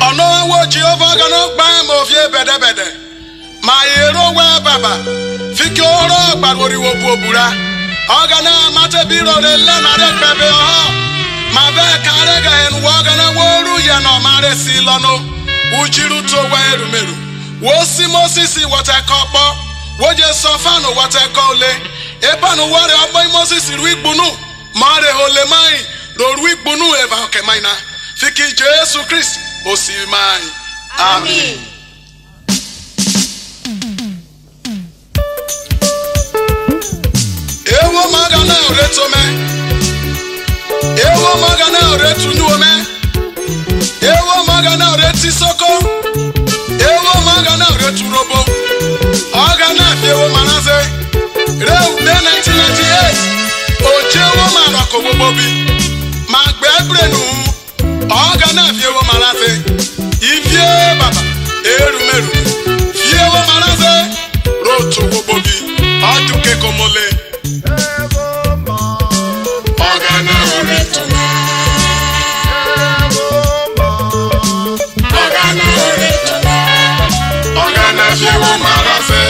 Ono wo Jehovah gonna buy mo fie bede ma yero we baba fiki oro gbagori wo bobura ogana mate biro le na de bebe o ma be kare ga en wo gana woru ya no mare si lono ujiru to wa erumeru wo si Moses wata kopo wo je sofano wata kole ebanu wore obo Moses ru igbunu mare hole mai ro ru igbunu eba ke mai na fiki Jesus Christ o si mai amen. Ewo magana oreto me ewo magana oretu nu me ewo magana oreti soko ewo magana oretu robo ogana fiewo manaze rew de 1998 ojewo marako bobobi magbe ebrenu ogana fiewo manaze ifie baba erumeru fiewo manaze roto bobobi aduke komole ogana oreto ogana fiewo manaze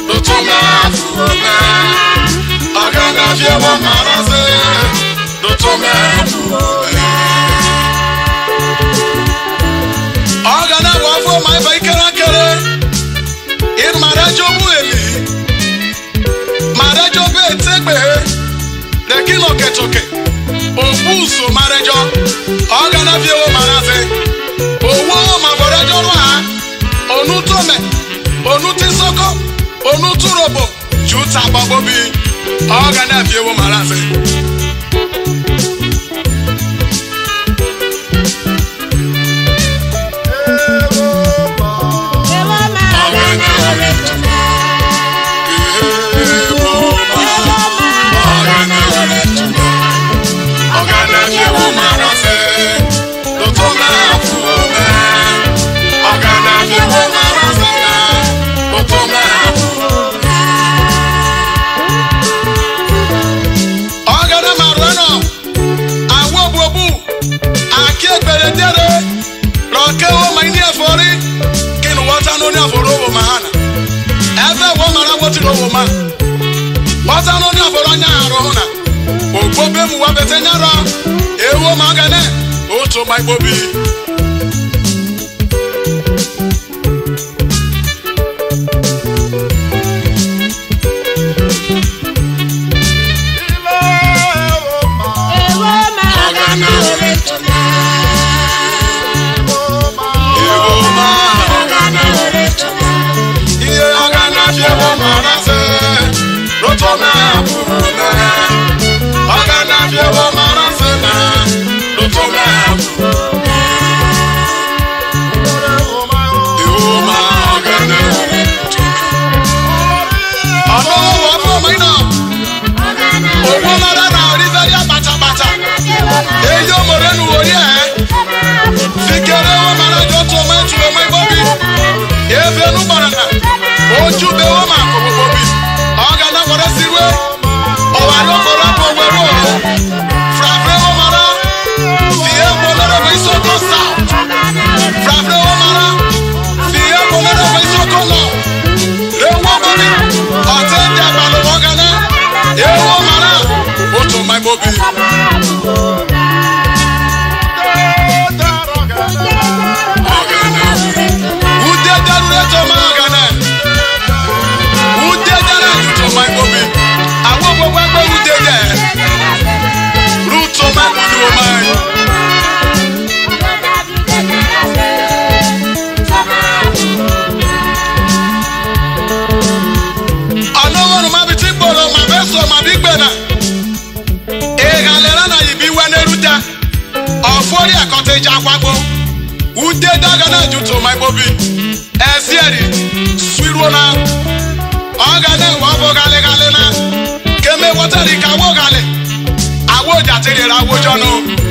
roto na fuona ogana fiewo manaze roto na fuona ogana wafo mai baikara kere in marajo bueli marajo be tegbe de kilo ketoke obuso marajo ogana fiewo manaze owo mabarajo wa onutome onutisoko onuturobo juta babobi ogana fiewo manaze wata no ni aforo nya aro hona ogbobe mu wa bete nyara ewo magane oto mai bobi ude daga na juto my bobi esieri swirona ogane wabo gale na keme wotari kawo gale awo jatere ra wo jono